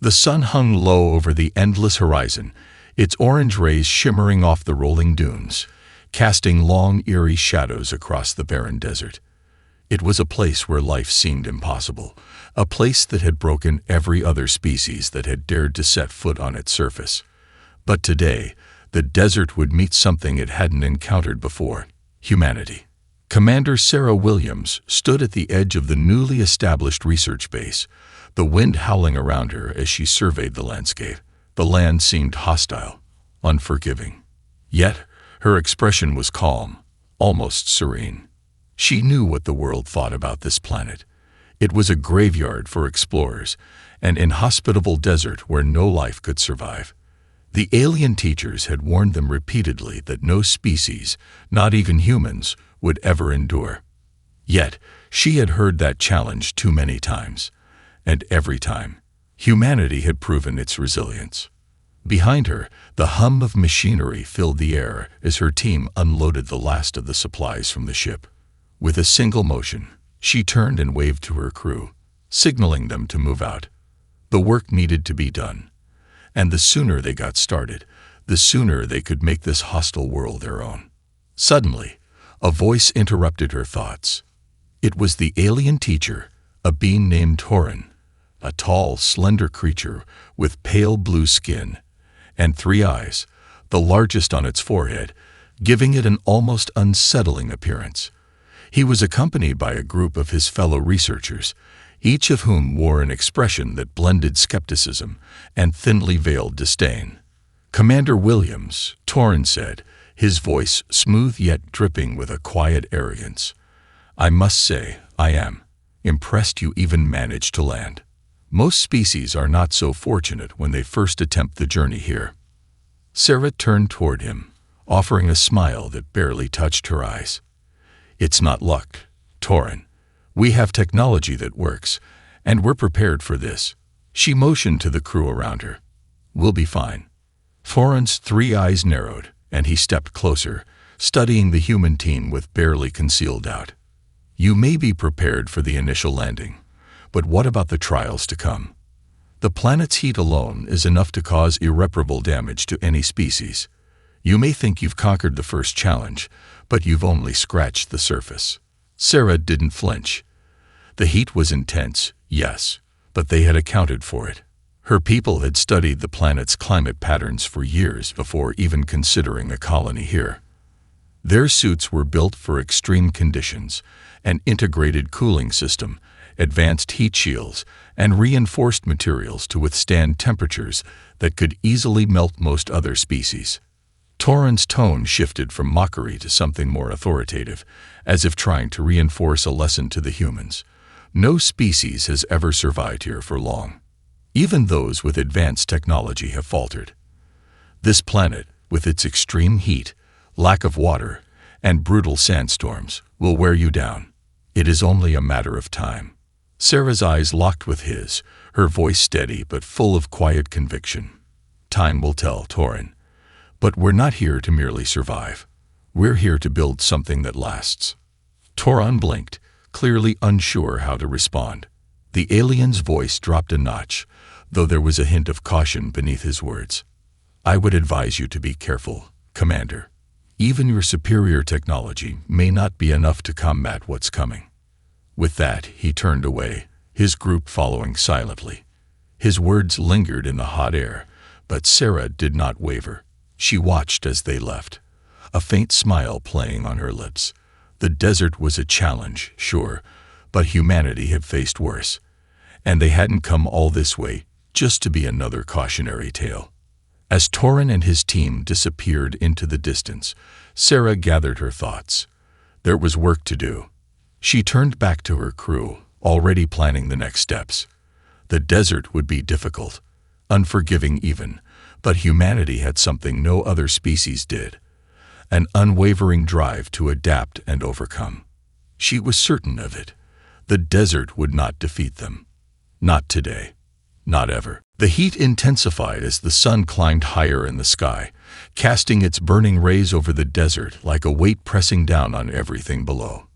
The sun hung low over the endless horizon, its orange rays shimmering off the rolling dunes, casting long, eerie shadows across the barren desert. It was a place where life seemed impossible, a place that had broken every other species that had dared to set foot on its surface. But today, the desert would meet something it hadn't encountered before: humanity. Commander Sarah Williams stood at the edge of the newly established research base, the wind howling around her as she surveyed the landscape. The land seemed hostile, unforgiving. Yet, her expression was calm, almost serene. She knew what the world thought about this planet. It was a graveyard for explorers, an inhospitable desert where no life could survive. The alien teachers had warned them repeatedly that no species, not even humans, would ever endure. Yet, she had heard that challenge too many times, and every time, humanity had proven its resilience. Behind her, the hum of machinery filled the air as her team unloaded the last of the supplies from the ship. With a single motion, she turned and waved to her crew, signaling them to move out. The work needed to be done, and the sooner they got started, the sooner they could make this hostile world their own. Suddenly, a voice interrupted her thoughts. It was the alien teacher, a being named Torin, a tall, slender creature with pale blue skin and 3 eyes, the largest on its forehead, giving it an almost unsettling appearance. He was accompanied by a group of his fellow researchers, each of whom wore an expression that blended skepticism and thinly veiled disdain. "Commander Williams," Torin said, his voice smooth yet dripping with a quiet arrogance, "I must say, I am impressed you even managed to land. Most species are not so fortunate when they first attempt the journey here." Sarah turned toward him, offering a smile that barely touched her eyes. "It's not luck, Torin. We have technology that works, and we're prepared for this." She motioned to the crew around her. "We'll be fine." Torin's 3 eyes narrowed, and he stepped closer, studying the human team with barely concealed doubt. "You may be prepared for the initial landing, but what about the trials to come? The planet's heat alone is enough to cause irreparable damage to any species. You may think you've conquered the first challenge, but you've only scratched the surface." Sarah didn't flinch. The heat was intense, yes, but they had accounted for it. Her people had studied the planet's climate patterns for years before even considering a colony here. Their suits were built for extreme conditions: an integrated cooling system, advanced heat shields, and reinforced materials to withstand temperatures that could easily melt most other species. Torin's tone shifted from mockery to something more authoritative, as if trying to reinforce a lesson to the humans. No species has ever survived here for long. Even those with advanced technology have faltered. This planet, with its extreme heat, lack of water, and brutal sandstorms, will wear you down. It is only a matter of time. Sarah's eyes locked with his, her voice steady but full of quiet conviction. "Time will tell, Torin. But we're not here to merely survive. We're here to build something that lasts." Torin blinked, clearly unsure how to respond. The alien's voice dropped a notch, though there was a hint of caution beneath his words. "I would advise you to be careful, Commander. Even your superior technology may not be enough to combat what's coming." With that, he turned away, his group following silently. His words lingered in the hot air, but Sarah did not waver. She watched as they left, a faint smile playing on her lips. The desert was a challenge, sure, but humanity had faced worse, and they hadn't come all this way just to be another cautionary tale. As Torin and his team disappeared into the distance, Sarah gathered her thoughts. There was work to do. She turned back to her crew, already planning the next steps. The desert would be difficult, unforgiving even, but humanity had something no other species did: an unwavering drive to adapt and overcome. She was certain of it. The desert would not defeat them. Not today. Not ever. The heat intensified as the sun climbed higher in the sky, casting its burning rays over the desert like a weight pressing down on everything below.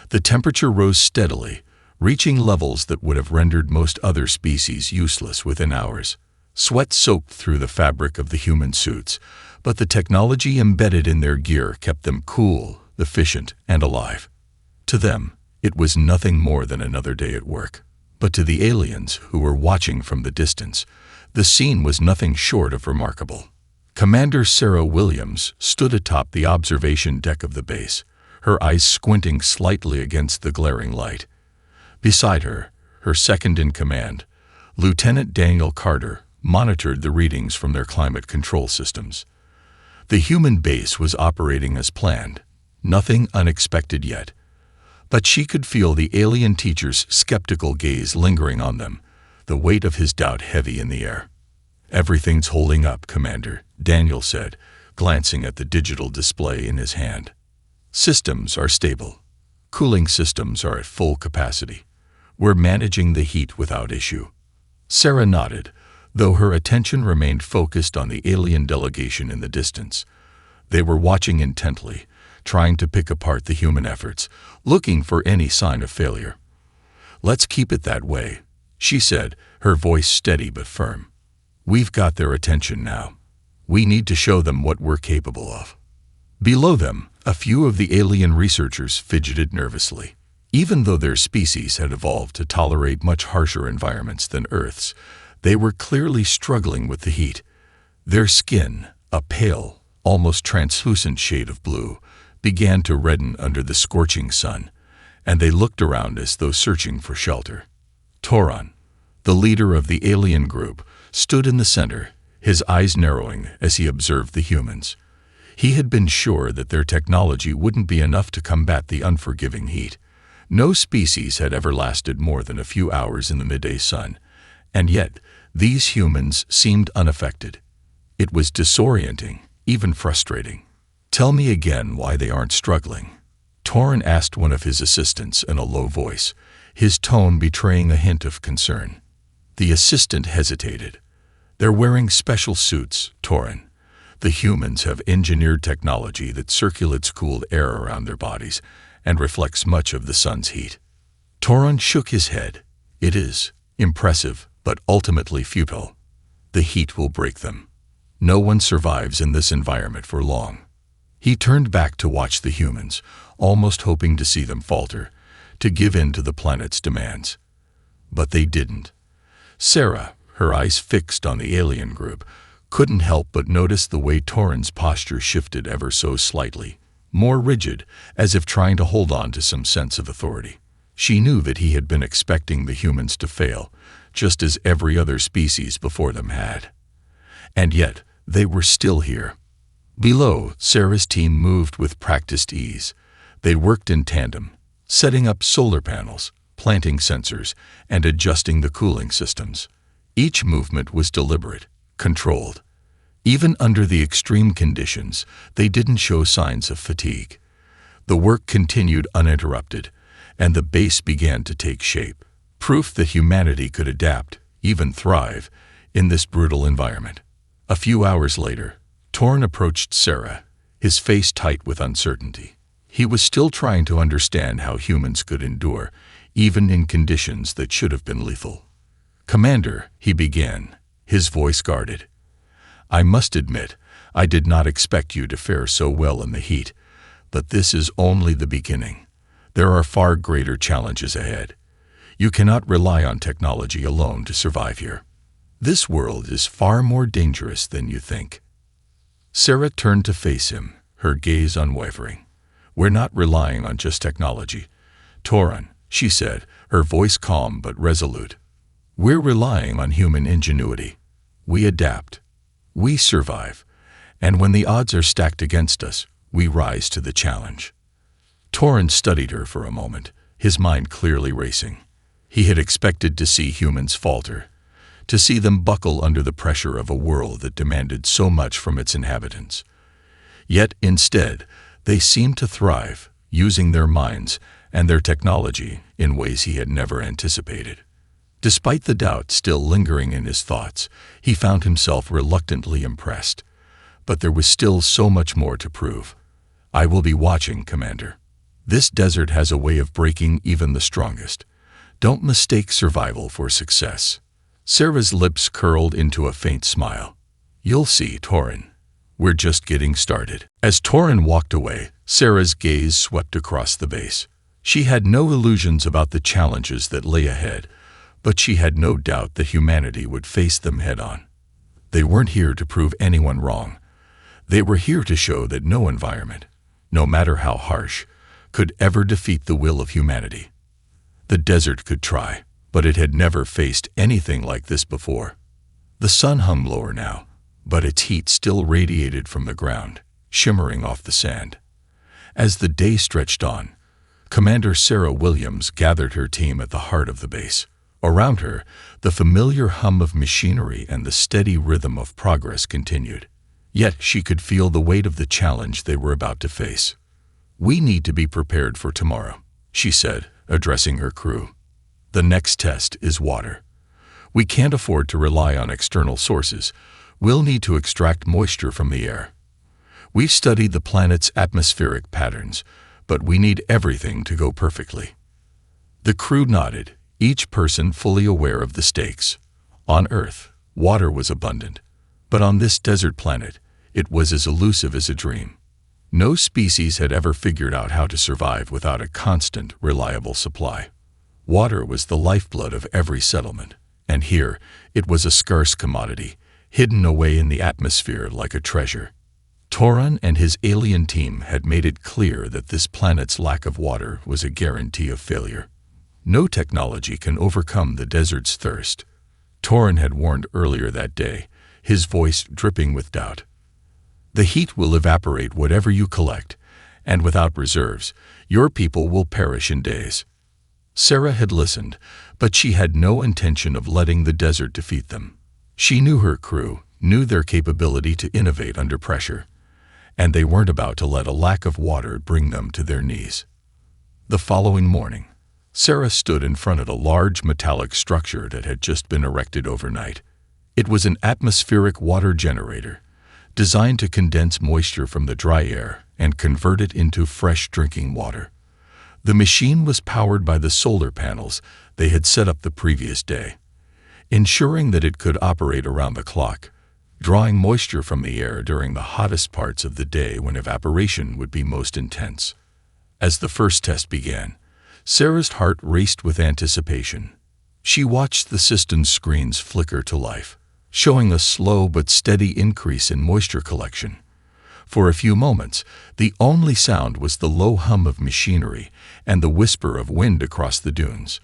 The temperature rose steadily, reaching levels that would have rendered most other species useless within hours. Sweat soaked through the fabric of the human suits, but the technology embedded in their gear kept them cool, efficient, and alive. To them, it was nothing more than another day at work. But to the aliens who were watching from the distance, the scene was nothing short of remarkable. Commander Sarah Williams stood atop the observation deck of the base, her eyes squinting slightly against the glaring light. Beside her, her second-in-command, Lieutenant Daniel Carter, monitored the readings from their climate control systems. The human base was operating as planned, nothing unexpected yet. But she could feel the alien teacher's skeptical gaze lingering on them, the weight of his doubt heavy in the air. "Everything's holding up, Commander," Daniel said, glancing at the digital display in his hand. "Systems are stable. Cooling systems are at full capacity. We're managing the heat without issue." Sarah nodded, though her attention remained focused on the alien delegation in the distance. They were watching intently, trying to pick apart the human efforts, looking for any sign of failure. "Let's keep it that way," she said, her voice steady but firm. "We've got their attention now. We need to show them what we're capable of." Below them, a few of the alien researchers fidgeted nervously. Even though their species had evolved to tolerate much harsher environments than Earth's, they were clearly struggling with the heat. Their skin, a pale, almost translucent shade of blue, began to redden under the scorching sun, and they looked around as though searching for shelter. Toron, the leader of the alien group, stood in the center, his eyes narrowing as he observed the humans. He had been sure that their technology wouldn't be enough to combat the unforgiving heat. No species had ever lasted more than a few hours in the midday sun, and yet these humans seemed unaffected. It was disorienting, even frustrating. "Tell me again why they aren't struggling," Toron asked one of his assistants in a low voice, his tone betraying a hint of concern. The assistant hesitated. "They're wearing special suits, Toron. The humans have engineered technology that circulates cooled air around their bodies and reflects much of the sun's heat." Toron shook his head. "It is impressive, but ultimately futile. The heat will break them. No one survives in this environment for long." He turned back to watch the humans, almost hoping to see them falter, to give in to the planet's demands. But they didn't. Sarah, her eyes fixed on the alien group, couldn't help but notice the way Toron's posture shifted ever so slightly, more rigid, as if trying to hold on to some sense of authority. She knew that he had been expecting the humans to fail, just as every other species before them had. And yet, they were still here. Below, Sarah's team moved with practiced ease. They worked in tandem, setting up solar panels, planting sensors, and adjusting the cooling systems. Each movement was deliberate, controlled. Even under the extreme conditions, they didn't show signs of fatigue. The work continued uninterrupted, and the base began to take shape, proof that humanity could adapt, even thrive, in this brutal environment. A few hours later, Toron approached Sarah, his face tight with uncertainty. He was still trying to understand how humans could endure, even in conditions that should have been lethal. "Commander," he began, his voice guarded. "I must admit, I did not expect you to fare so well in the heat, but this is only the beginning. There are far greater challenges ahead. You cannot rely on technology alone to survive here. This world is far more dangerous than you think." Sarah turned to face him, her gaze unwavering. "We're not relying on just technology, Toron," she said, her voice calm but resolute. "We're relying on human ingenuity. We adapt. We survive. And when the odds are stacked against us, we rise to the challenge." Toron studied her for a moment, his mind clearly racing. He had expected to see humans falter, to see them buckle under the pressure of a world that demanded so much from its inhabitants. Yet, instead, they seemed to thrive, using their minds and their technology in ways he had never anticipated. Despite the doubt still lingering in his thoughts, he found himself reluctantly impressed. But there was still so much more to prove. "I will be watching, Commander. This desert has a way of breaking even the strongest. Don't mistake survival for success. Sarah's lips curled into a faint smile. You'll see, Torin. We're just getting started. As Torin walked away, Sarah's gaze swept across the base. She had no illusions about the challenges that lay ahead, but she had no doubt that humanity would face them head-on. They weren't here to prove anyone wrong. They were here to show that no environment, no matter how harsh, could ever defeat the will of humanity. The desert could try, but it had never faced anything like this before. The sun hung lower now, but its heat still radiated from the ground, shimmering off the sand. As the day stretched on, Commander Sarah Williams gathered her team at the heart of the base. Around her, the familiar hum of machinery and the steady rhythm of progress continued. Yet she could feel the weight of the challenge they were about to face. "We need to be prepared for tomorrow," she said, addressing her crew. "The next test is water. We can't afford to rely on external sources. We'll need to extract moisture from the air. We've studied the planet's atmospheric patterns, but we need everything to go perfectly." The crew nodded, each person fully aware of the stakes. On Earth, water was abundant, but on this desert planet, it was as elusive as a dream. No species had ever figured out how to survive without a constant, reliable supply. Water was the lifeblood of every settlement, and here it was a scarce commodity, hidden away in the atmosphere like a treasure. Torin and his alien team had made it clear that this planet's lack of water was a guarantee of failure. No technology can overcome the desert's thirst. Torin had warned earlier that day, his voice dripping with doubt. "The heat will evaporate whatever you collect, and without reserves, your people will perish in days." Sarah had listened, but she had no intention of letting the desert defeat them. She knew her crew, knew their capability to innovate under pressure, and they weren't about to let a lack of water bring them to their knees. The following morning, Sarah stood in front of a large metallic structure that had just been erected overnight. It was an atmospheric water generator, designed to condense moisture from the dry air and convert it into fresh drinking water. The machine was powered by the solar panels they had set up the previous day, ensuring that it could operate around the clock, drawing moisture from the air during the hottest parts of the day when evaporation would be most intense. As the first test began, Sarah's heart raced with anticipation. She watched the system's screens flicker to life, showing a slow but steady increase in moisture collection. For a few moments, the only sound was the low hum of machinery and the whisper of wind across the dunes.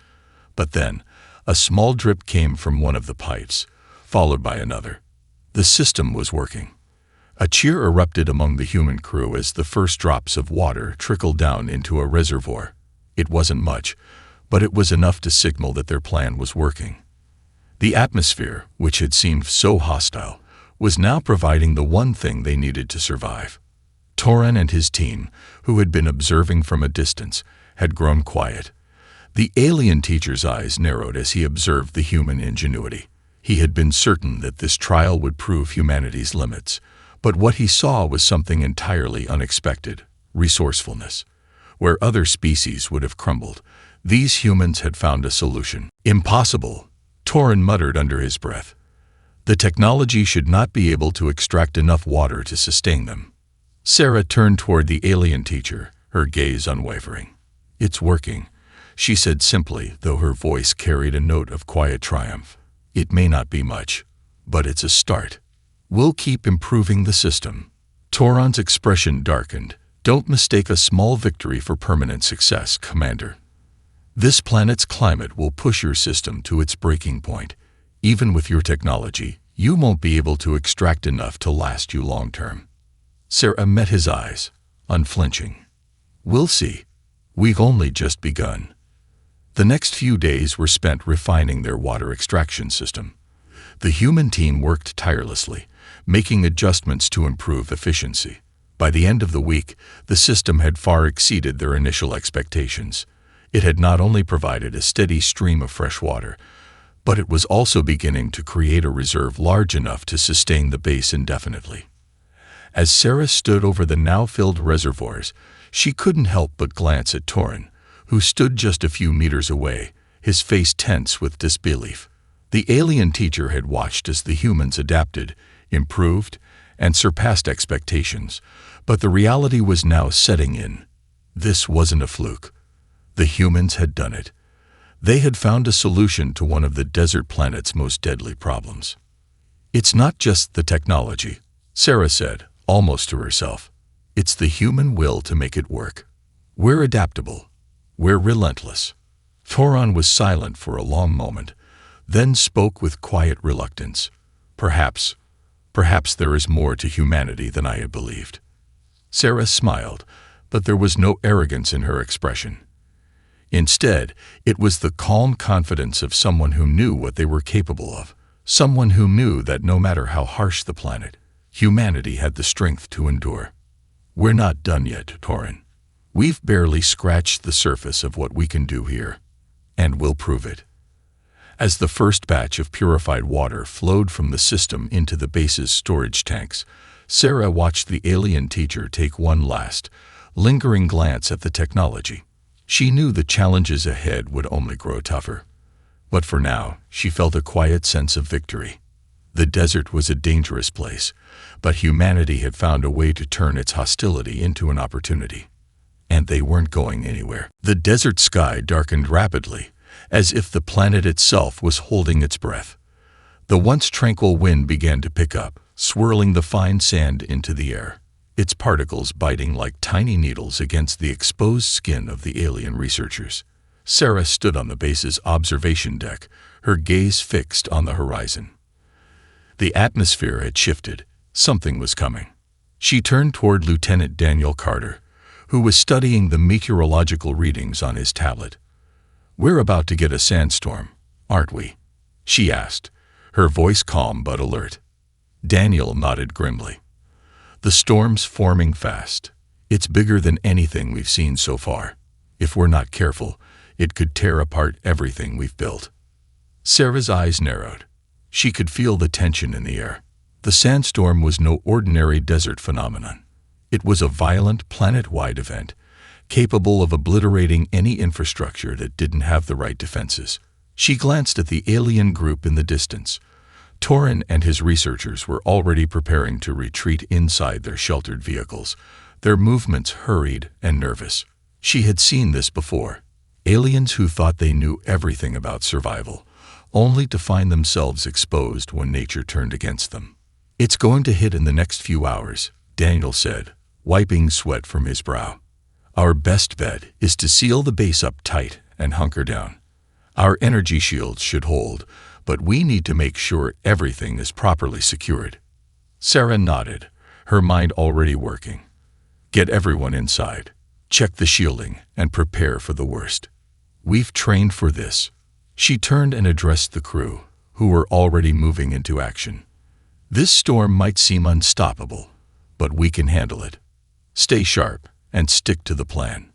But then, a small drip came from one of the pipes, followed by another. The system was working. A cheer erupted among the human crew as the first drops of water trickled down into a reservoir. It wasn't much, but it was enough to signal that their plan was working. The atmosphere, which had seemed so hostile, was now providing the one thing they needed to survive. Torin and his team, who had been observing from a distance, had grown quiet. The alien teacher's eyes narrowed as he observed the human ingenuity. He had been certain that this trial would prove humanity's limits, but what he saw was something entirely unexpected: resourcefulness. Where other species would have crumbled, these humans had found a solution. "Impossible," Torin muttered under his breath. The technology should not be able to extract enough water to sustain them. Sarah turned toward the alien teacher, her gaze unwavering. "It's working," she said simply, though her voice carried a note of quiet triumph. "It may not be much, but it's a start. We'll keep improving the system." Torin's expression darkened. "Don't mistake a small victory for permanent success, Commander. This planet's climate will push your system to its breaking point. Even with your technology, you won't be able to extract enough to last you long term." Sarah met his eyes, unflinching. "We'll see. We've only just begun." The next few days were spent refining their water extraction system. The human team worked tirelessly, making adjustments to improve efficiency. By the end of the week, the system had far exceeded their initial expectations. It had not only provided a steady stream of fresh water, but it was also beginning to create a reserve large enough to sustain the base indefinitely. As Sarah stood over the now-filled reservoirs, she couldn't help but glance at Torin, who stood just a few meters away, his face tense with disbelief. The alien teacher had watched as the humans adapted, improved, and surpassed expectations, but the reality was now setting in. This wasn't a fluke. The humans had done it. They had found a solution to one of the desert planet's most deadly problems. "It's not just the technology," Sarah said, almost to herself. "It's the human will to make it work. We're adaptable. We're relentless." Toran was silent for a long moment, then spoke with quiet reluctance. Perhaps there is more to humanity than I had believed." Sarah smiled, but there was no arrogance in her expression. Instead, it was the calm confidence of someone who knew what they were capable of, someone who knew that no matter how harsh the planet, humanity had the strength to endure. "We're not done yet, Toran. We've barely scratched the surface of what we can do here, and we'll prove it." As the first batch of purified water flowed from the system into the base's storage tanks, Sarah watched the alien teacher take one last, lingering glance at the technology. She knew the challenges ahead would only grow tougher. But for now, she felt a quiet sense of victory. The desert was a dangerous place, but humanity had found a way to turn its hostility into an opportunity. And they weren't going anywhere. The desert sky darkened rapidly, as if the planet itself was holding its breath. The once tranquil wind began to pick up, swirling the fine sand into the air, its particles biting like tiny needles against the exposed skin of the alien researchers. Sarah stood on the base's observation deck, her gaze fixed on the horizon. The atmosphere had shifted. Something was coming. She turned toward Lieutenant Daniel Carter, who was studying the meteorological readings on his tablet. "We're about to get a sandstorm, aren't we?" she asked, her voice calm but alert. Daniel nodded grimly. "The storm's forming fast. It's bigger than anything we've seen so far. If we're not careful, it could tear apart everything we've built." Sarah's eyes narrowed. She could feel the tension in the air. The sandstorm was no ordinary desert phenomenon. It was a violent, planet-wide event, capable of obliterating any infrastructure that didn't have the right defenses. She glanced at the alien group in the distance. Toran and his researchers were already preparing to retreat inside their sheltered vehicles, their movements hurried and nervous. She had seen this before. Aliens who thought they knew everything about survival, only to find themselves exposed when nature turned against them. "It's going to hit in the next few hours," Daniel said, wiping sweat from his brow. "Our best bet is to seal the base up tight and hunker down. Our energy shields should hold, but we need to make sure everything is properly secured." Sarah nodded, her mind already working. "Get everyone inside. Check the shielding and prepare for the worst. We've trained for this." She turned and addressed the crew, who were already moving into action. "This storm might seem unstoppable, but we can handle it. Stay sharp and stick to the plan."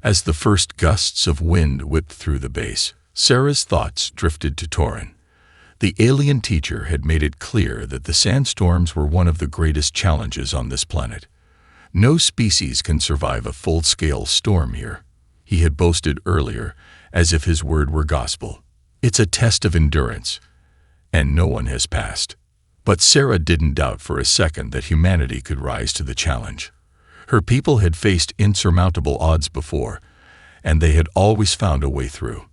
As the first gusts of wind whipped through the base, Sarah's thoughts drifted to Toran. The alien teacher had made it clear that the sandstorms were one of the greatest challenges on this planet. No species can survive a full-scale storm here, he had boasted earlier, as if his word were gospel. "It's a test of endurance, and no one has passed." But Sarah didn't doubt for a second that humanity could rise to the challenge. Her people had faced insurmountable odds before, and they had always found a way through.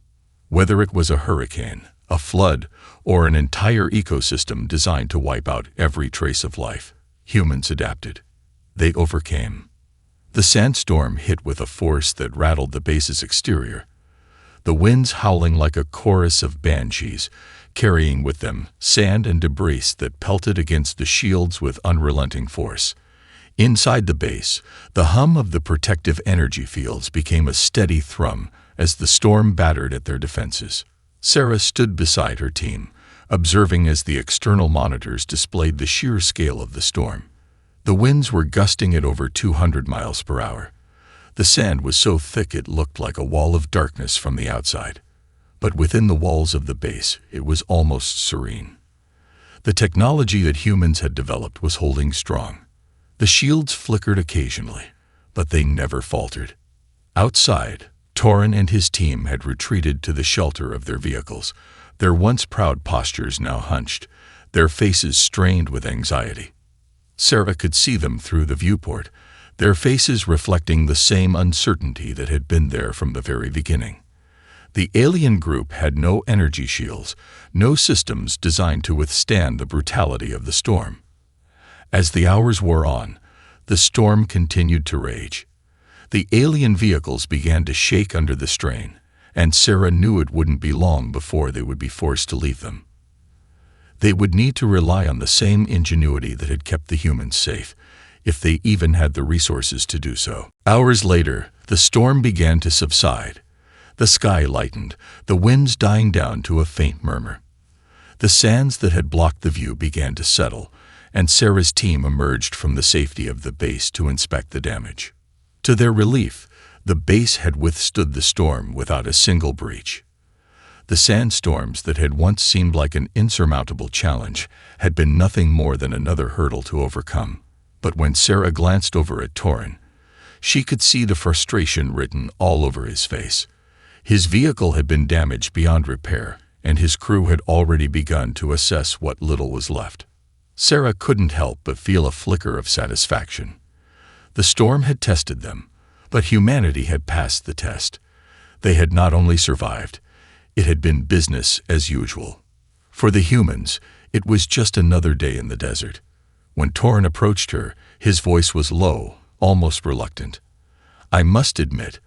Whether it was a hurricane, a flood, or an entire ecosystem designed to wipe out every trace of life, humans adapted. They overcame. The sandstorm hit with a force that rattled the base's exterior, the winds howling like a chorus of banshees, carrying with them sand and debris that pelted against the shields with unrelenting force. Inside the base, the hum of the protective energy fields became a steady thrum as the storm battered at their defenses. Sarah stood beside her team, observing as the external monitors displayed the sheer scale of the storm. The winds were gusting at over 200 miles per hour. The sand was so thick it looked like a wall of darkness from the outside. But within the walls of the base, it was almost serene. The technology that humans had developed was holding strong. The shields flickered occasionally, but they never faltered. Outside, Torin and his team had retreated to the shelter of their vehicles, their once proud postures now hunched, their faces strained with anxiety. Sarah could see them through the viewport, their faces reflecting the same uncertainty that had been there from the very beginning. The alien group had no energy shields, no systems designed to withstand the brutality of the storm. As the hours wore on, the storm continued to rage. The alien vehicles began to shake under the strain, and Sarah knew it wouldn't be long before they would be forced to leave them. They would need to rely on the same ingenuity that had kept the humans safe, if they even had the resources to do so. Hours later, the storm began to subside. The sky lightened, the winds dying down to a faint murmur. The sands that had blocked the view began to settle, and Sarah's team emerged from the safety of the base to inspect the damage. To their relief, the base had withstood the storm without a single breach. The sandstorms that had once seemed like an insurmountable challenge had been nothing more than another hurdle to overcome. But when Sarah glanced over at Torin, she could see the frustration written all over his face. His vehicle had been damaged beyond repair, and his crew had already begun to assess what little was left. Sarah couldn't help but feel a flicker of satisfaction. The storm had tested them, but humanity had passed the test. They had not only survived, it had been business as usual. For the humans, it was just another day in the desert. When Torin approached her, his voice was low, almost reluctant. "I must admit,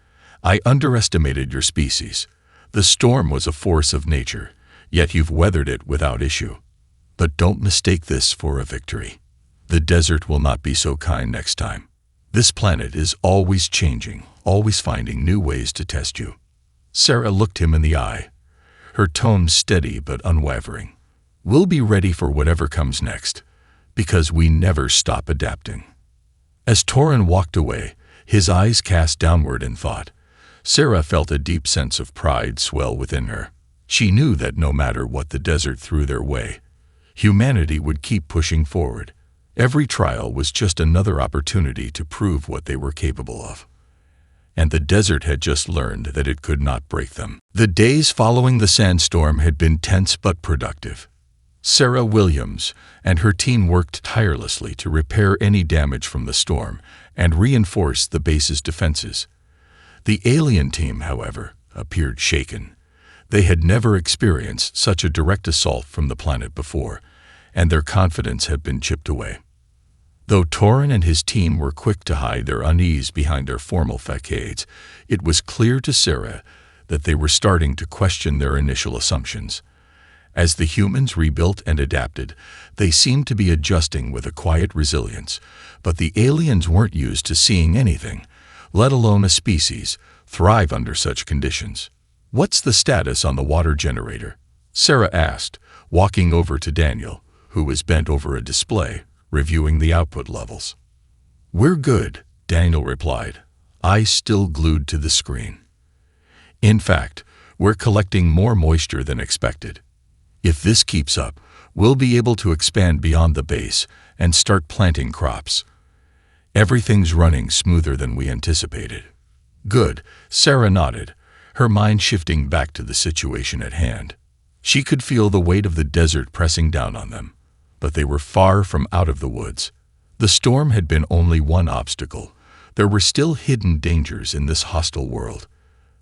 I underestimated your species. The storm was a force of nature, yet you've weathered it without issue. But don't mistake this for a victory. The desert will not be so kind next time. This planet is always changing, always finding new ways to test you." Sarah looked him in the eye, her tone steady but unwavering. "We'll be ready for whatever comes next, because we never stop adapting." As Torin walked away, his eyes cast downward in thought, Sarah felt a deep sense of pride swell within her. She knew that no matter what the desert threw their way, humanity would keep pushing forward. Every trial was just another opportunity to prove what they were capable of. And the desert had just learned that it could not break them. The days following the sandstorm had been tense but productive. Sarah Williams and her team worked tirelessly to repair any damage from the storm and reinforce the base's defenses. The alien team, however, appeared shaken. They had never experienced such a direct assault from the planet before, and their confidence had been chipped away. Though Torin and his team were quick to hide their unease behind their formal facades, it was clear to Sarah that they were starting to question their initial assumptions. As the humans rebuilt and adapted, they seemed to be adjusting with a quiet resilience, but the aliens weren't used to seeing anything, let alone a species, thrive under such conditions. "What's the status on the water generator?" Sarah asked, walking over to Daniel, who was bent over a display, reviewing the output levels. "We're good," Daniel replied, eyes still glued to the screen. "In fact, we're collecting more moisture than expected. If this keeps up, we'll be able to expand beyond the base and start planting crops. Everything's running smoother than we anticipated." "Good," Sarah nodded, her mind shifting back to the situation at hand. She could feel the weight of the desert pressing down on them, but they were far from out of the woods. The storm had been only one obstacle. There were still hidden dangers in this hostile world.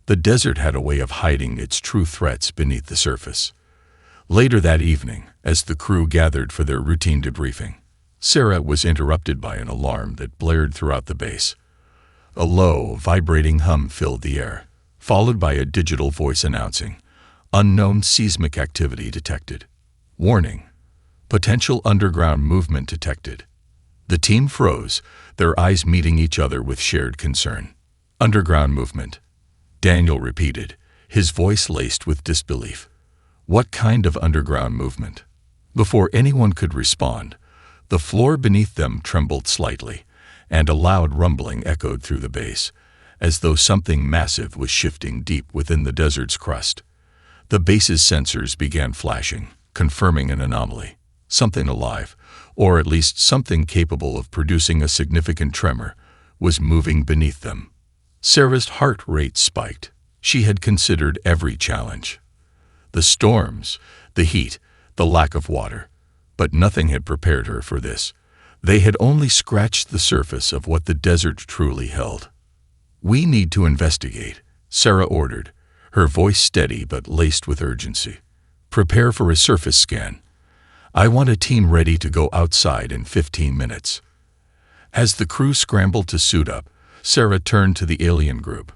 The desert had a way of hiding its true threats beneath the surface. Later that evening, as the crew gathered for their routine debriefing, Sarah was interrupted by an alarm that blared throughout the base. A low, vibrating hum filled the air, followed by a digital voice announcing, "Unknown seismic activity detected. Warning. Potential underground movement detected." The team froze, their eyes meeting each other with shared concern. "Underground movement," Daniel repeated, his voice laced with disbelief. "What kind of underground movement?" Before anyone could respond, the floor beneath them trembled slightly, and a loud rumbling echoed through the base, as though something massive was shifting deep within the desert's crust. The base's sensors began flashing, confirming an anomaly. Something alive, or at least something capable of producing a significant tremor, was moving beneath them. Sarah's heart rate spiked. She had considered every challenge. The storms, the heat, the lack of water. But nothing had prepared her for this. They had only scratched the surface of what the desert truly held. "We need to investigate," Sarah ordered, her voice steady but laced with urgency. "Prepare for a surface scan. I want a team ready to go outside in 15 minutes." As the crew scrambled to suit up, Sarah turned to the alien group.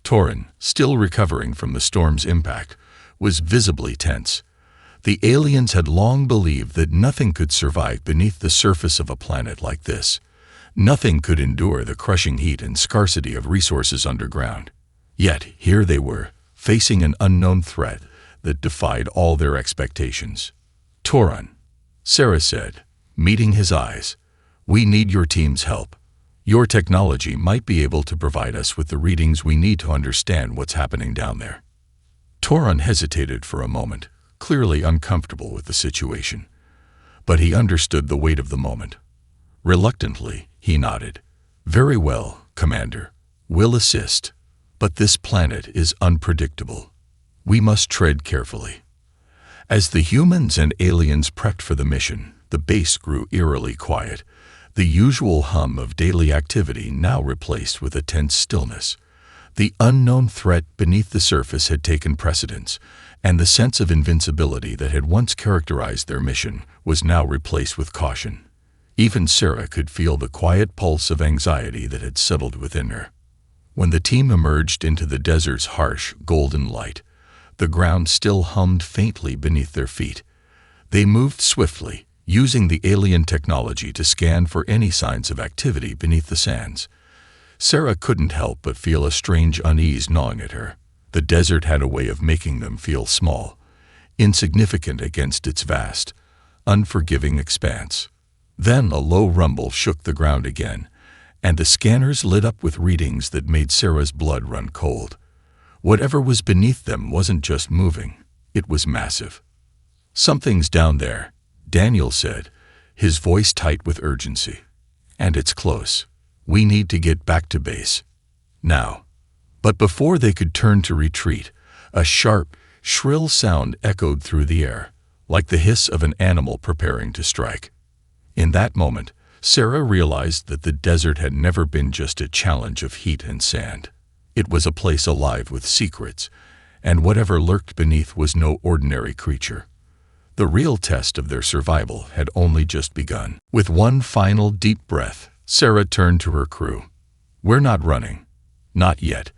Torin, still recovering from the storm's impact, was visibly tense. The aliens had long believed that nothing could survive beneath the surface of a planet like this. Nothing could endure the crushing heat and scarcity of resources underground. Yet here they were, facing an unknown threat that defied all their expectations. "Torin," Sarah said, meeting his eyes, "we need your team's help. Your technology might be able to provide us with the readings we need to understand what's happening down there." Torin hesitated for a moment, clearly uncomfortable with the situation. But he understood the weight of the moment. Reluctantly, he nodded. "Very well, Commander. We'll assist. But this planet is unpredictable. We must tread carefully." As the humans and aliens prepped for the mission, the base grew eerily quiet, the usual hum of daily activity now replaced with a tense stillness. The unknown threat beneath the surface had taken precedence, and the sense of invincibility that had once characterized their mission was now replaced with caution. Even Sarah could feel the quiet pulse of anxiety that had settled within her. When the team emerged into the desert's harsh, golden light, the ground still hummed faintly beneath their feet. They moved swiftly, using the alien technology to scan for any signs of activity beneath the sands. Sarah couldn't help but feel a strange unease gnawing at her. The desert had a way of making them feel small, insignificant against its vast, unforgiving expanse. Then a low rumble shook the ground again, and the scanners lit up with readings that made Sarah's blood run cold. Whatever was beneath them wasn't just moving, it was massive. "Something's down there," Daniel said, his voice tight with urgency. "And it's close. We need to get back to base. Now." But before they could turn to retreat, a sharp, shrill sound echoed through the air, like the hiss of an animal preparing to strike. In that moment, Sarah realized that the desert had never been just a challenge of heat and sand. It was a place alive with secrets, and whatever lurked beneath was no ordinary creature. The real test of their survival had only just begun. With one final deep breath, Sarah turned to her crew. "We're not running. Not yet.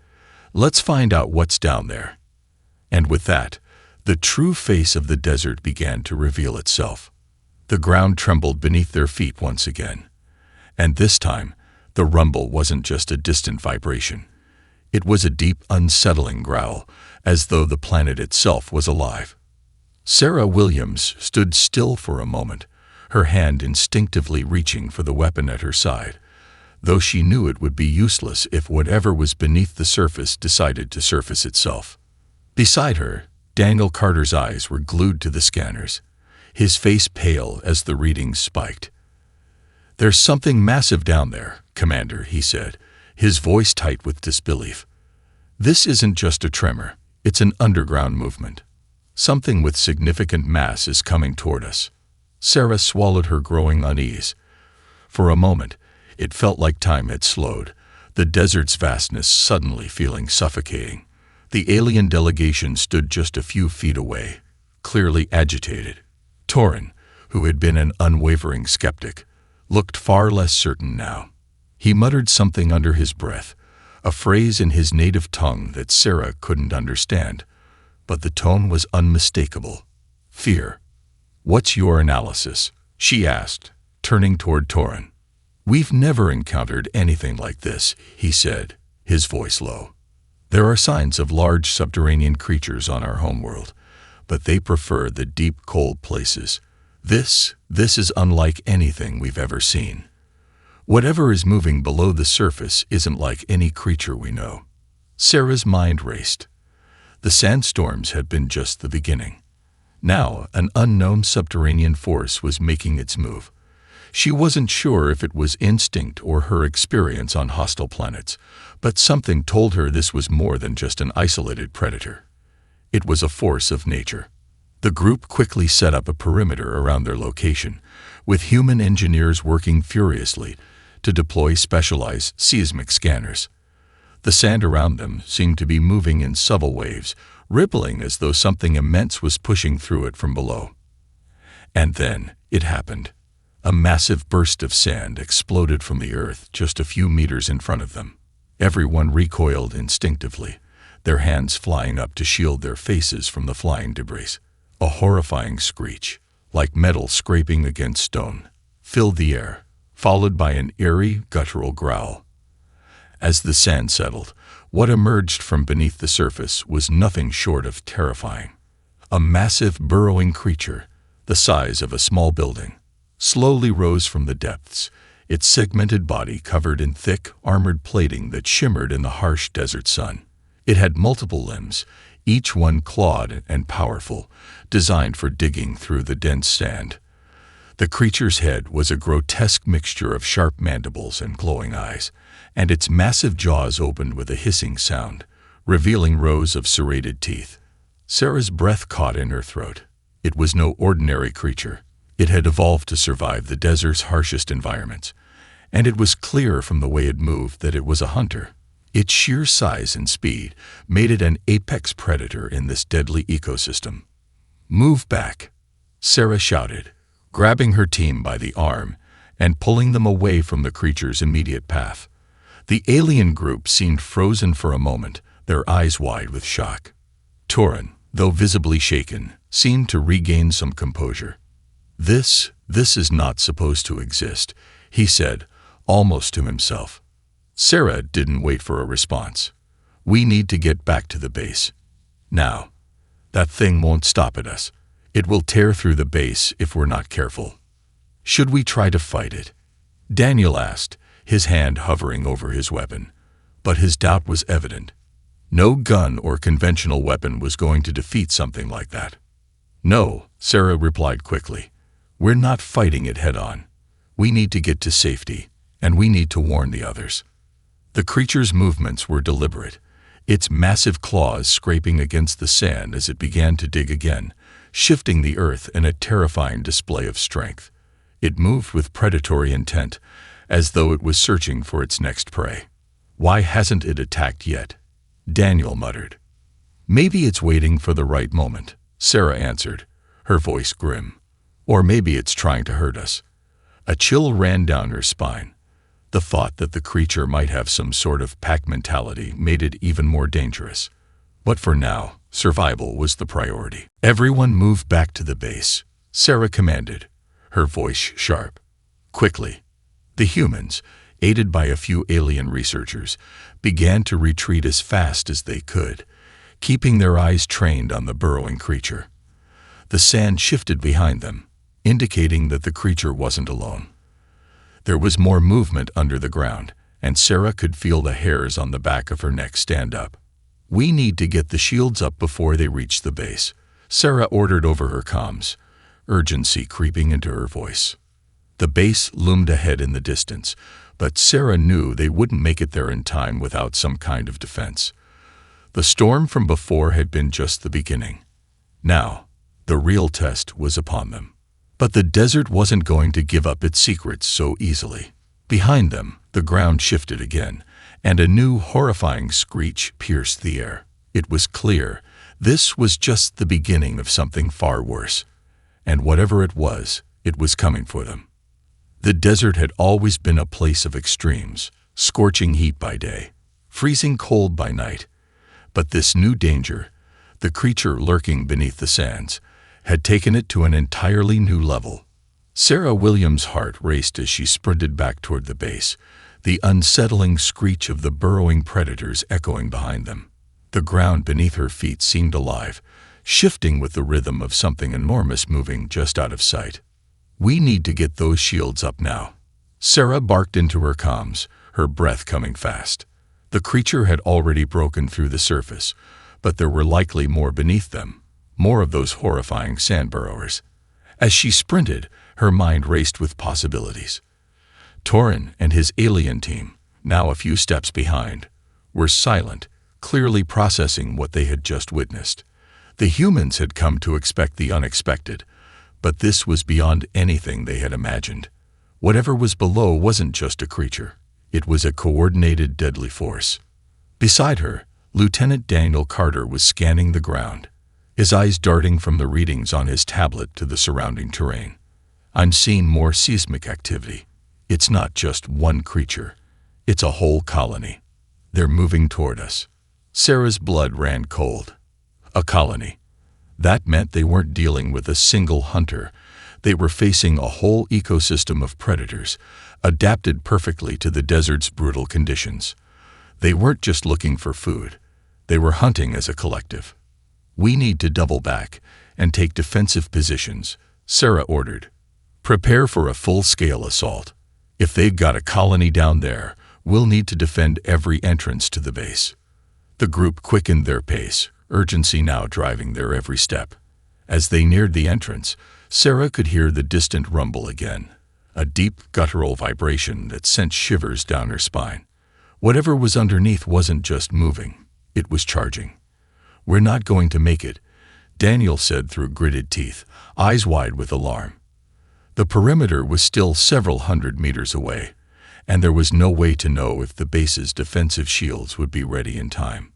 Let's find out what's down there." And with that, the true face of the desert began to reveal itself. The ground trembled beneath their feet once again. And this time, the rumble wasn't just a distant vibration. It was a deep, unsettling growl, as though the planet itself was alive. Sarah Williams stood still for a moment, her hand instinctively reaching for the weapon at her side, though she knew it would be useless if whatever was beneath the surface decided to surface itself. Beside her, Daniel Carter's eyes were glued to the scanners, his face pale as the readings spiked. "There's something massive down there, Commander," he said, his voice tight with disbelief. "This isn't just a tremor, it's an underground movement. Something with significant mass is coming toward us." Sarah swallowed her growing unease. For a moment, it felt like time had slowed, the desert's vastness suddenly feeling suffocating. The alien delegation stood just a few feet away, clearly agitated. Torin, who had been an unwavering skeptic, looked far less certain now. He muttered something under his breath, a phrase in his native tongue that Sarah couldn't understand, but the tone was unmistakable. "Fear." "What's your analysis?" she asked, turning toward Torin. "We've never encountered anything like this," he said, his voice low. "There are signs of large subterranean creatures on our homeworld, but they prefer the deep, cold places. This is unlike anything we've ever seen. Whatever is moving below the surface isn't like any creature we know." Sarah's mind raced. The sandstorms had been just the beginning. Now, an unknown subterranean force was making its move. She wasn't sure if it was instinct or her experience on hostile planets, but something told her this was more than just an isolated predator. It was a force of nature. The group quickly set up a perimeter around their location, with human engineers working furiously to deploy specialized seismic scanners. The sand around them seemed to be moving in subtle waves, rippling as though something immense was pushing through it from below. And then it happened. A massive burst of sand exploded from the earth just a few meters in front of them. Everyone recoiled instinctively, their hands flying up to shield their faces from the flying debris. A horrifying screech, like metal scraping against stone, filled the air, followed by an eerie, guttural growl. As the sand settled, what emerged from beneath the surface was nothing short of terrifying. A massive, burrowing creature, the size of a small building, slowly rose from the depths, its segmented body covered in thick, armored plating that shimmered in the harsh desert sun. It had multiple limbs, each one clawed and powerful, designed for digging through the dense sand. The creature's head was a grotesque mixture of sharp mandibles and glowing eyes, and its massive jaws opened with a hissing sound, revealing rows of serrated teeth. Sarah's breath caught in her throat. It was no ordinary creature. It had evolved to survive the desert's harshest environments, and it was clear from the way it moved that it was a hunter. Its sheer size and speed made it an apex predator in this deadly ecosystem. "Move back," Sarah shouted, grabbing her team by the arm and pulling them away from the creature's immediate path. The alien group seemed frozen for a moment, their eyes wide with shock. Torin, though visibly shaken, seemed to regain some composure. This is not supposed to exist," he said, almost to himself. Sarah didn't wait for a response. "We need to get back to the base. Now. That thing won't stop at us. It will tear through the base if we're not careful." "Should we try to fight it?" Daniel asked, his hand hovering over his weapon. But his doubt was evident. No gun or conventional weapon was going to defeat something like that. "No," Sarah replied quickly. "We're not fighting it head-on. We need to get to safety, and we need to warn the others." The creature's movements were deliberate, its massive claws scraping against the sand as it began to dig again, shifting the earth in a terrifying display of strength. It moved with predatory intent, as though it was searching for its next prey. "Why hasn't it attacked yet?" Daniel muttered. "Maybe it's waiting for the right moment," Sarah answered, her voice grim. "Or maybe it's trying to hurt us." A chill ran down her spine. The thought that the creature might have some sort of pack mentality made it even more dangerous. But for now, survival was the priority. "Everyone move back to the base," Sarah commanded, her voice sharp. Quickly, the humans, aided by a few alien researchers, began to retreat as fast as they could, keeping their eyes trained on the burrowing creature. The sand shifted behind them, indicating that the creature wasn't alone. There was more movement under the ground, and Sarah could feel the hairs on the back of her neck stand up. "We need to get the shields up before they reach the base," Sarah ordered over her comms, urgency creeping into her voice. The base loomed ahead in the distance, but Sarah knew they wouldn't make it there in time without some kind of defense. The storm from before had been just the beginning. Now, the real test was upon them. But the desert wasn't going to give up its secrets so easily. Behind them, the ground shifted again, and a new horrifying screech pierced the air. It was clear this was just the beginning of something far worse. And whatever it was coming for them. The desert had always been a place of extremes, scorching heat by day, freezing cold by night. But this new danger, the creature lurking beneath the sands, had taken it to an entirely new level. Sarah Williams' heart raced as she sprinted back toward the base, the unsettling screech of the burrowing predators echoing behind them. The ground beneath her feet seemed alive, shifting with the rhythm of something enormous moving just out of sight. "We need to get those shields up now." Sarah barked into her comms, her breath coming fast. The creature had already broken through the surface, but there were likely more beneath them. More of those horrifying sand burrowers. As she sprinted, Her mind raced with possibilities. Torin and his alien team, now a few steps behind, were silent, clearly processing what they had just witnessed. The humans had come to expect the unexpected, but this was beyond anything they had imagined. Whatever was below wasn't just a creature. It was a coordinated, deadly force. Beside her, Lieutenant Daniel Carter was scanning the ground, his eyes darting from the readings on his tablet to the surrounding terrain. "I'm seeing more seismic activity. It's not just one creature. It's a whole colony. They're moving toward us." Sarah's blood ran cold. A colony. That meant they weren't dealing with a single hunter. They were facing a whole ecosystem of predators, adapted perfectly to the desert's brutal conditions. They weren't just looking for food. They were hunting as a collective. "We need to double back and take defensive positions," Sarah ordered. "Prepare for a full-scale assault. If they've got a colony down there, we'll need to defend every entrance to the base." The group quickened their pace, urgency now driving their every step. As they neared the entrance, Sarah could hear the distant rumble again, a deep guttural vibration that sent shivers down her spine. Whatever was underneath wasn't just moving, it was charging. "We're not going to make it," Daniel said through gritted teeth, eyes wide with alarm. The perimeter was still several hundred meters away, and there was no way to know if the base's defensive shields would be ready in time.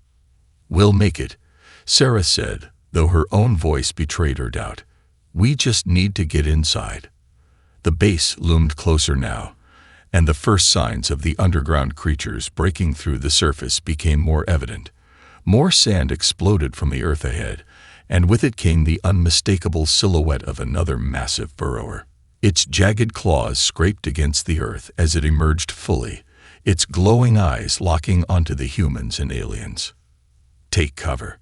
"We'll make it," Sarah said, though her own voice betrayed her doubt. "We just need to get inside." The base loomed closer now, and the first signs of the underground creatures breaking through the surface became more evident. More sand exploded from the earth ahead, and with it came the unmistakable silhouette of another massive burrower. Its jagged claws scraped against the earth as it emerged fully, its glowing eyes locking onto the humans and aliens. "Take cover,"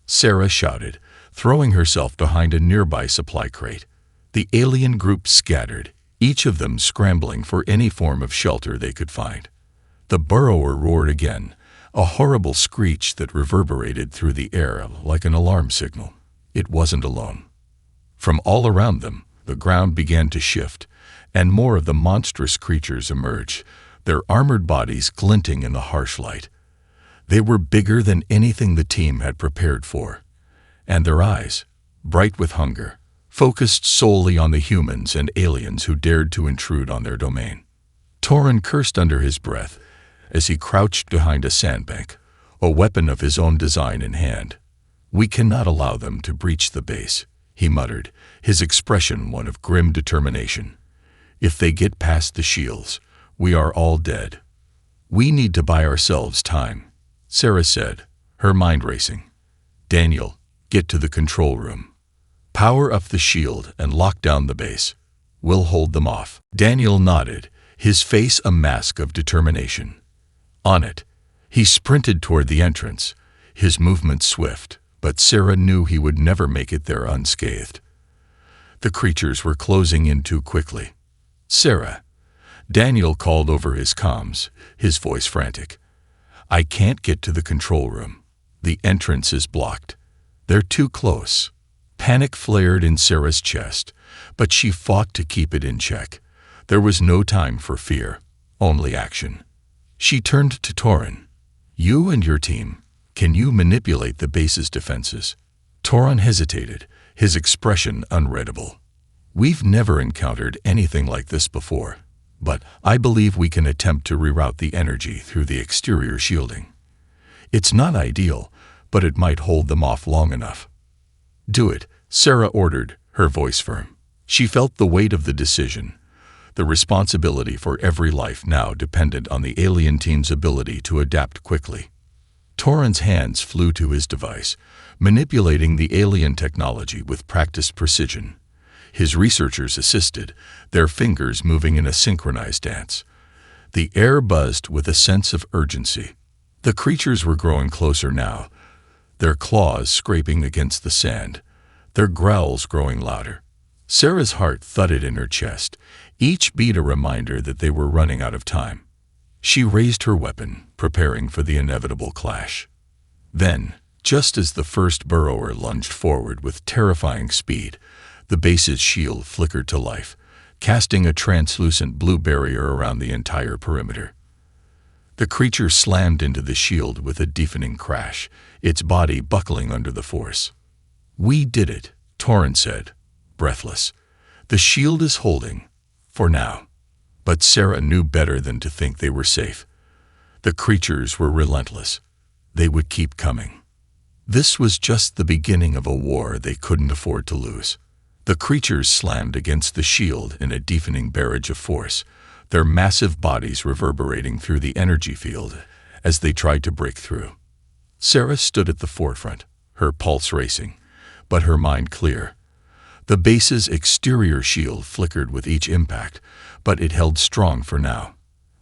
Sarah shouted, throwing herself behind a nearby supply crate. The alien group scattered, each of them scrambling for any form of shelter they could find. The burrower roared again, a horrible screech that reverberated through the air like an alarm signal. It wasn't alone. From all around them, the ground began to shift, and more of the monstrous creatures emerged, their armored bodies glinting in the harsh light. They were bigger than anything the team had prepared for, and their eyes, bright with hunger, focused solely on the humans and aliens who dared to intrude on their domain. Torin cursed under his breath as he crouched behind a sandbank, a weapon of his own design in hand. "We cannot allow them to breach the base," he muttered, his expression one of grim determination. "If they get past the shields, we are all dead." "We need to buy ourselves time," Sarah said, her mind racing. "Daniel, get to the control room. Power up the shield and lock down the base. We'll hold them off." Daniel nodded, his face a mask of determination. On it, he sprinted toward the entrance, his movements swift, but Sarah knew he would never make it there unscathed. The creatures were closing in too quickly. "Sarah," Daniel called over his comms, his voice frantic. "I can't get to the control room. The entrance is blocked. They're too close." Panic flared in Sarah's chest, but she fought to keep it in check. There was no time for fear, only action. She turned to Torin. "You and your team, can you manipulate the base's defenses?" Torin hesitated, his expression unreadable. "We've never encountered anything like this before, but I believe we can attempt to reroute the energy through the exterior shielding. It's not ideal, but it might hold them off long enough." "Do it," Sarah ordered, her voice firm. She felt the weight of the decision. The responsibility for every life now depended on the alien team's ability to adapt quickly. Torin's hands flew to his device, manipulating the alien technology with practiced precision. His researchers assisted, their fingers moving in a synchronized dance. The air buzzed with a sense of urgency. The creatures were growing closer now, their claws scraping against the sand, their growls growing louder. Sarah's heart thudded in her chest, each beat a reminder that they were running out of time. She raised her weapon, preparing for the inevitable clash. Then, just as the first burrower lunged forward with terrifying speed, the base's shield flickered to life, casting a translucent blue barrier around the entire perimeter. The creature slammed into the shield with a deafening crash, its body buckling under the force. "We did it," Torrin said, breathless. "The shield is holding, for now." But Sarah knew better than to think they were safe. The creatures were relentless. They would keep coming. This was just the beginning of a war they couldn't afford to lose. The creatures slammed against the shield in a deafening barrage of force, their massive bodies reverberating through the energy field as they tried to break through. Sarah stood at the forefront, her pulse racing, but her mind clear. The base's exterior shield flickered with each impact, but it held strong for now.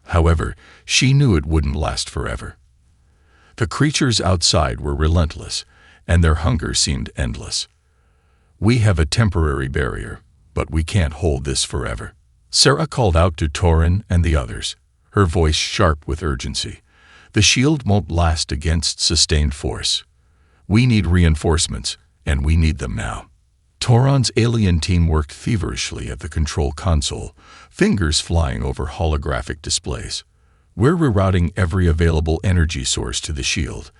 However, she knew it wouldn't last forever. The creatures outside were relentless, and their hunger seemed endless. "We have a temporary barrier, but we can't hold this forever," Sarah called out to Torrin and the others, her voice sharp with urgency. "The shield won't last against sustained force. We need reinforcements, and we need them now." Torrin's alien team worked feverishly at the control console, fingers flying over holographic displays. "We're rerouting every available energy source to the shield,"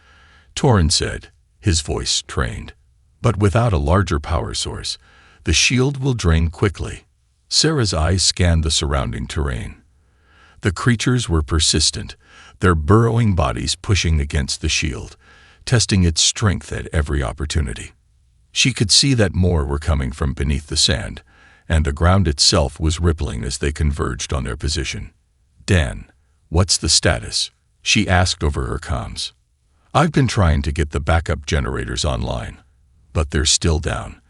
Torrin said, his voice trained. "But without a larger power source, the shield will drain quickly." Sarah's eyes scanned the surrounding terrain. The creatures were persistent, their burrowing bodies pushing against the shield, testing its strength at every opportunity. She could see that more were coming from beneath the sand, and the ground itself was rippling as they converged on their position. "Dan, what's the status?" she asked over her comms. "I've been trying to get the backup generators online, but they're still down.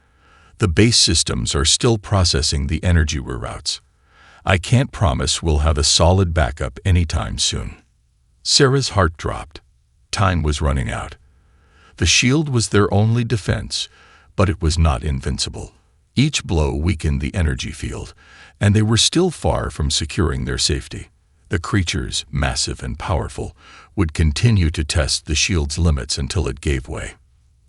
The base systems are still processing the energy reroutes. I can't promise we'll have a solid backup anytime soon." Sarah's heart dropped. Time was running out. The shield was their only defense, but it was not invincible. Each blow weakened the energy field, and they were still far from securing their safety. The creatures, massive and powerful, would continue to test the shield's limits until it gave way.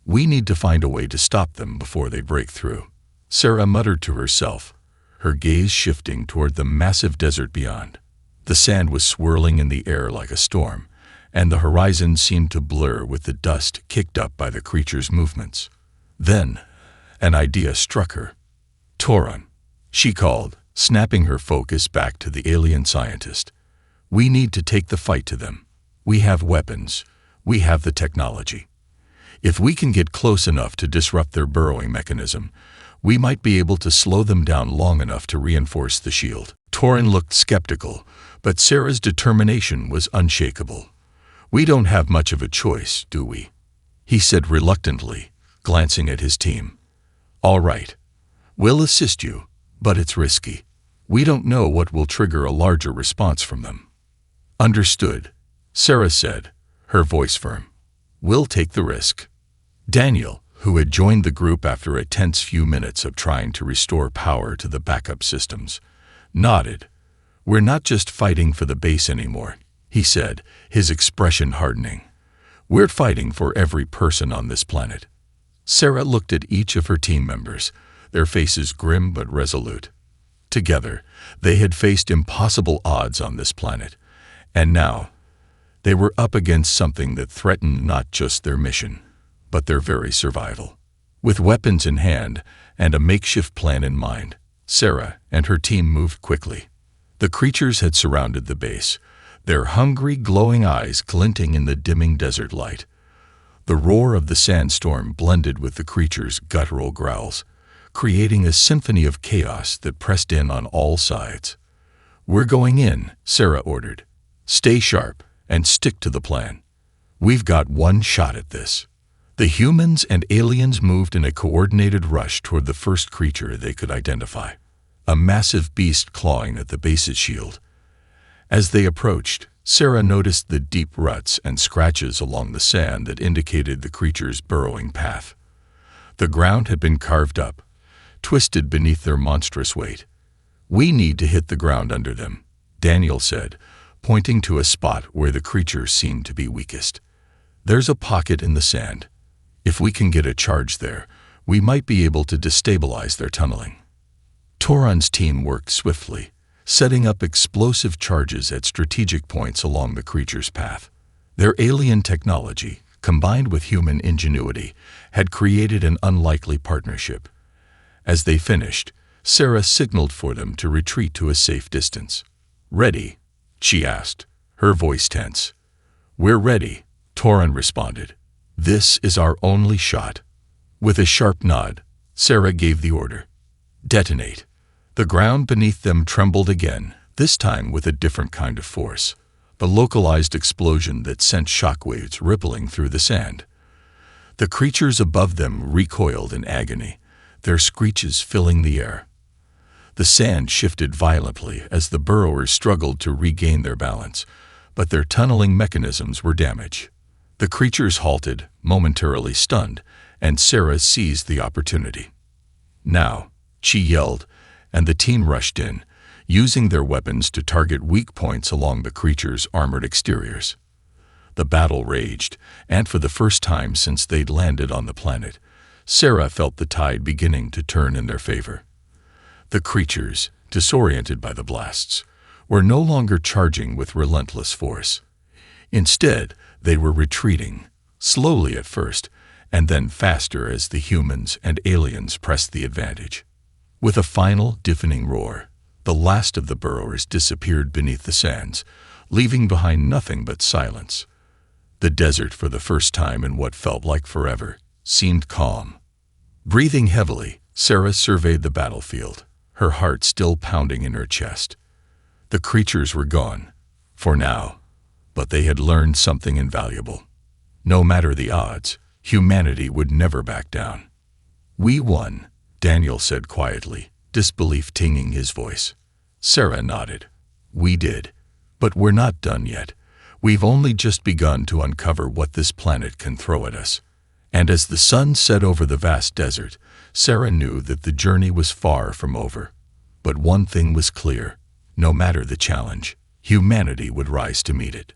"We need to find a way to stop them before they break through," Sarah muttered to herself, her gaze shifting toward the massive desert beyond. The sand was swirling in the air like a storm, and the horizon seemed to blur with the dust kicked up by the creature's movements. Then, an idea struck her. "Torrin," she called, snapping her focus back to the alien scientist. "We need to take the fight to them. We have weapons. We have the technology. If we can get close enough to disrupt their burrowing mechanism, we might be able to slow them down long enough to reinforce the shield." Torrin looked skeptical, but Sarah's determination was unshakable. "We don't have much of a choice, do we?" he said reluctantly, glancing at his team. "All right. We'll assist you, but it's risky. We don't know what will trigger a larger response from them." "Understood," Sarah said, her voice firm. "We'll take the risk." Daniel, who had joined the group after a tense few minutes of trying to restore power to the backup systems, nodded. "We're not just fighting for the base anymore," he said, his expression hardening. "We're fighting for every person on this planet." Sarah looked at each of her team members, their faces grim but resolute. Together, they had faced impossible odds on this planet, and now they were up against something that threatened not just their mission, but their very survival. With weapons in hand and a makeshift plan in mind, Sarah and her team moved quickly. The creatures had surrounded the base, their hungry, glowing eyes glinting in the dimming desert light. The roar of the sandstorm blended with the creatures' guttural growls, creating a symphony of chaos that pressed in on all sides. "We're going in," Sarah ordered. "Stay sharp and stick to the plan. We've got one shot at this." The humans and aliens moved in a coordinated rush toward the first creature they could identify, a massive beast clawing at the base's shield. As they approached, Sarah noticed the deep ruts and scratches along the sand that indicated the creature's burrowing path. The ground had been carved up, twisted beneath their monstrous weight. "We need to hit the ground under them," Daniel said, pointing to a spot where the creature seemed to be weakest. "There's a pocket in the sand. If we can get a charge there, we might be able to destabilize their tunneling." Toron's team worked swiftly, setting up explosive charges at strategic points along the creature's path. Their alien technology, combined with human ingenuity, had created an unlikely partnership. As they finished, Sarah signaled for them to retreat to a safe distance. "Ready?" she asked, her voice tense. "We're ready," Toron responded. "This is our only shot." With a sharp nod, Sarah gave the order. "Detonate." The ground beneath them trembled again, this time with a different kind of force, a localized explosion that sent shockwaves rippling through the sand. The creatures above them recoiled in agony, their screeches filling the air. The sand shifted violently as the burrowers struggled to regain their balance, but their tunneling mechanisms were damaged. The creatures halted, momentarily stunned, and Sarah seized the opportunity. "Now," she yelled, and the team rushed in, using their weapons to target weak points along the creatures' armored exteriors. The battle raged, and for the first time since they'd landed on the planet, Sarah felt the tide beginning to turn in their favor. The creatures, disoriented by the blasts, were no longer charging with relentless force. Instead, they were retreating, slowly at first, and then faster as the humans and aliens pressed the advantage. With a final, deafening roar, the last of the burrowers disappeared beneath the sands, leaving behind nothing but silence. The desert, for the first time in what felt like forever, seemed calm. Breathing heavily, Sarah surveyed the battlefield, her heart still pounding in her chest. The creatures were gone, for now, but they had learned something invaluable. No matter the odds, humanity would never back down. "We won," Daniel said quietly, disbelief tinging his voice. Sarah nodded. "We did. But we're not done yet. We've only just begun to uncover what this planet can throw at us." And as the sun set over the vast desert, Sarah knew that the journey was far from over. But one thing was clear: no matter the challenge, humanity would rise to meet it.